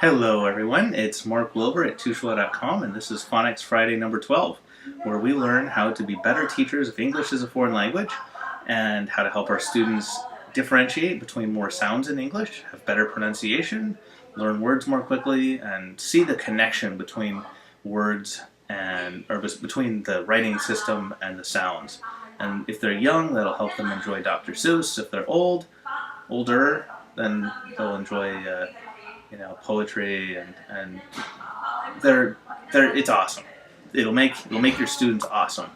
Hello everyone, it's Mark Wilbur at tushua.com and this is Phonics Friday number 12, where we learn how to be better teachers of English as a foreign language and how to help our students differentiate between more sounds in English, have better pronunciation, learn words more quickly, and see the connection between words or between the writing system and the sounds. And if they're young, that'll help them enjoy Dr. Seuss. If they're older, then they'll enjoy poetry and it's awesome. It'll make your students awesome.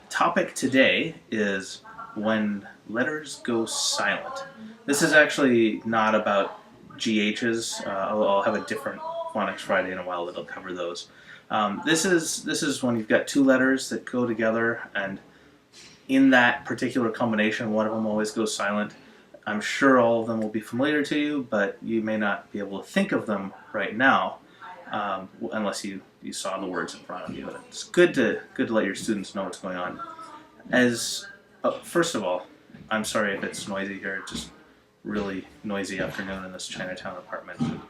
Topic today is when letters go silent. This is actually not about GHs. I'll have a different Phonics Friday in a while that'll cover those. This is when you've got two letters that go together, and in that particular combination, one of them always goes silent. I'm sure all of them will be familiar to you, but you may not be able to think of them right now unless you saw the words in front of you. And it's good to let your students know what's going on. First of all, I'm sorry if it's noisy here. It's just really noisy afternoon in this Chinatown apartment.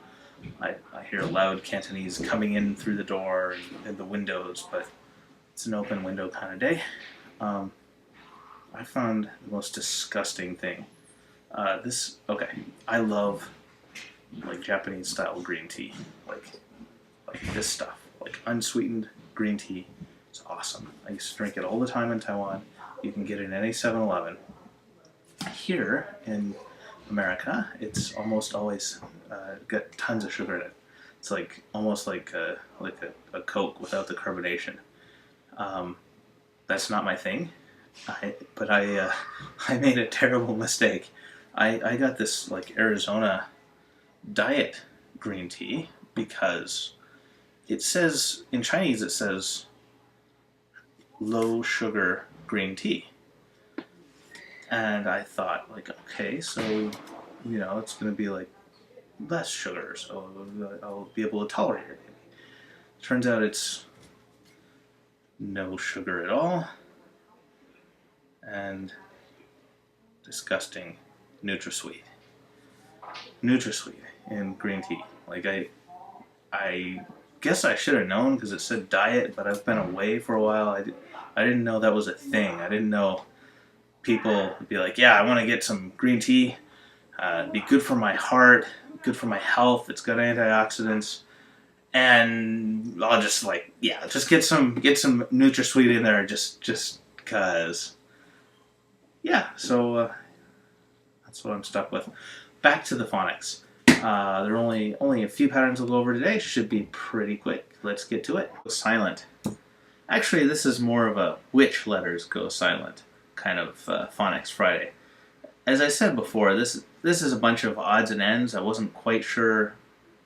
I hear loud Cantonese coming in through the door and the windows, but it's an open window kind of day. I found the most disgusting thing. I love like Japanese style green tea, like this stuff, like unsweetened green tea. It's awesome. I used to drink it all the time in Taiwan. You can get it in any 7-Eleven. Here in America, it's almost always got tons of sugar in it. It's like almost like a Coke without the carbonation. That's not my thing. But I made a terrible mistake. I got this like Arizona diet green tea because it says, in Chinese it says low sugar green tea. And I thought, like, okay, so, it's going to be like less sugar, so I'll be able to tolerate it maybe. Turns out it's no sugar at all. And disgusting NutraSweet in green tea. Like I guess I should have known because it said diet, but I've been away for a while. I didn't know that was a thing. I didn't know people would be like, yeah, I want to get some green tea. It'd be good for my heart, good for my health. It's got antioxidants, and I'll just get some NutraSweet in there just cause. Yeah, so that's what I'm stuck with. Back to the phonics. There are only a few patterns we'll go over today. Should be pretty quick. Let's get to it. Silent. Actually, this is more of a which letters go silent kind of Phonics Friday. As I said before, this is a bunch of odds and ends. I wasn't quite sure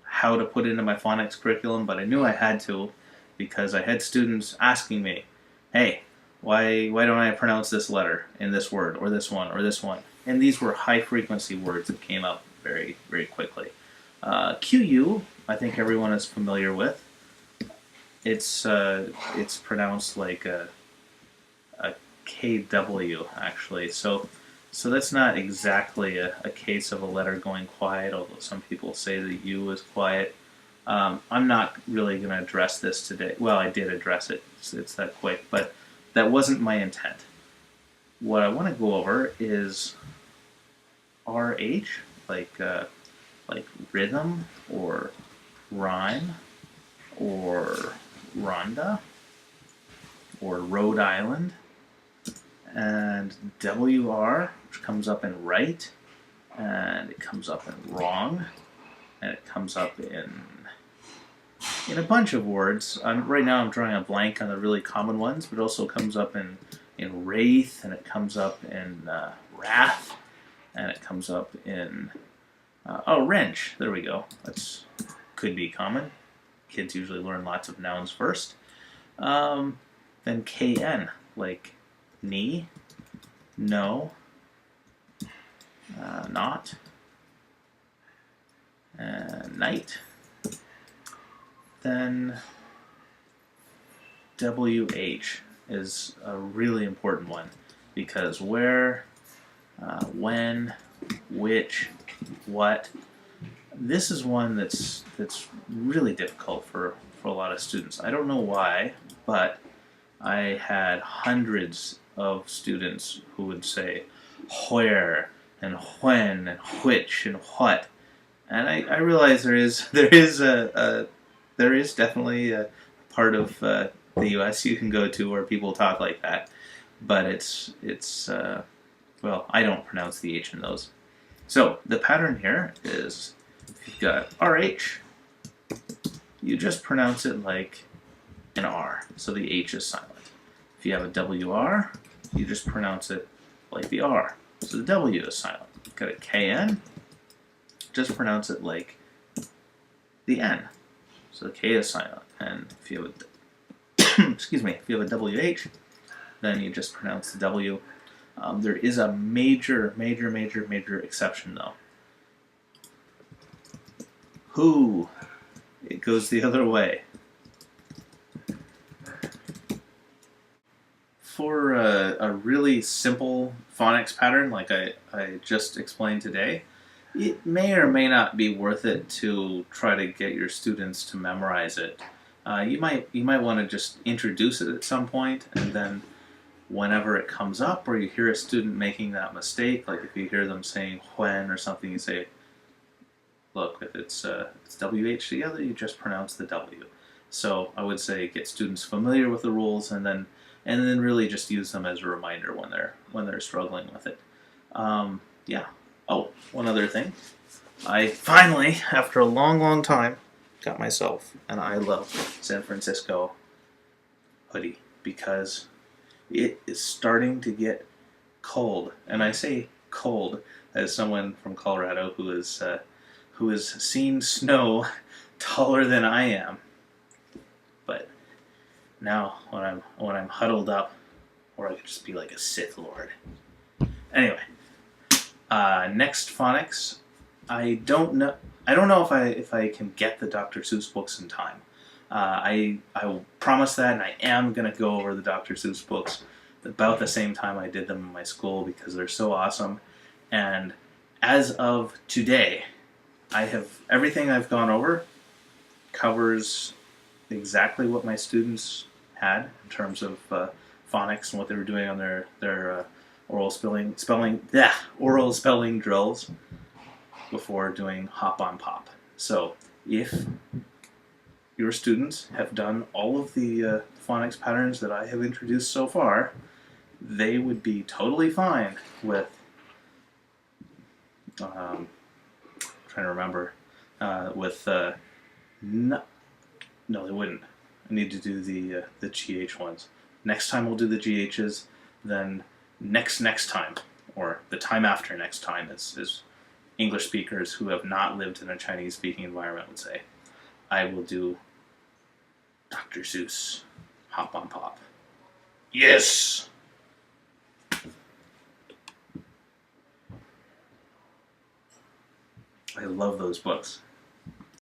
how to put into my phonics curriculum, but I knew I had to because I had students asking me, hey, why don't I pronounce this letter in this word, or this one, or this one? And these were high-frequency words that came up very, very quickly. QU, I think everyone is familiar with. It's pronounced like a KW, actually. So that's not exactly a case of a letter going quiet, although some people say the U is quiet. I'm not really going to address this today. Well, I did address it. It's that quick, but that wasn't my intent. What I want to go over is RH, like rhythm or rhyme or Rhonda or Rhode Island, and WR, which comes up in right, and it comes up in wrong, and it comes up in a bunch of words. Right now I'm drawing a blank on the really common ones, but it also comes up in wraith, and it comes up in wrath, and it comes up in wrench. There we go. That's could be common. Kids usually learn lots of nouns first. Then KN, like knee, no, not, and night. Then WH is a really important one because where, when, which, what, This is one that's really difficult for a lot of students. I don't know why, but I had hundreds of students who would say where and when and which and what, and I realize there is definitely a part of the U.S. you can go to where people talk like that, but it's well, I don't pronounce the H in those. So the pattern here is if you've got RH, you just pronounce it like an R, so the H is silent. If you have a WR, you just pronounce it like the R, so the W is silent. You've got a KN, just pronounce it like the N, so the K is silent. And if you have a excuse me, if you have a WH, then you just pronounce the W. There is a major exception though. Who, it goes the other way. For a really simple phonics pattern like I just explained today, it may or may not be worth it to try to get your students to memorize it. You might want to just introduce it at some point, and then whenever it comes up or you hear a student making that mistake, like if you hear them saying when or something, you say, look, if it's WH together, you just pronounce the W. So I would say get students familiar with the rules, and then really just use them as a reminder when they're struggling with it. Yeah. Oh, one other thing. I finally, after a long time, got myself an I Love San Francisco hoodie because it is starting to get cold, and I say cold as someone from Colorado who has seen snow taller than I am. But now when I'm huddled up, or I could just be like a Sith Lord. Anyway, next phonics. I don't know if I can get the Dr. Seuss books in time. I will promise that, and I am gonna go over the Dr. Seuss books about the same time I did them in my school because they're so awesome. And as of today, everything I've gone over covers exactly what my students had in terms of phonics and what they were doing on their oral spelling drills before doing hop on pop. So if your students have done all of the phonics patterns that I have introduced so far, they would be totally fine with trying to remember with no, they wouldn't. I need to do the GH ones. Next time we'll do the GHs, then next time, or the time after next time, is English speakers who have not lived in a Chinese speaking environment would say, I will do Dr. Seuss, Hop on Pop. Yes! I love those books.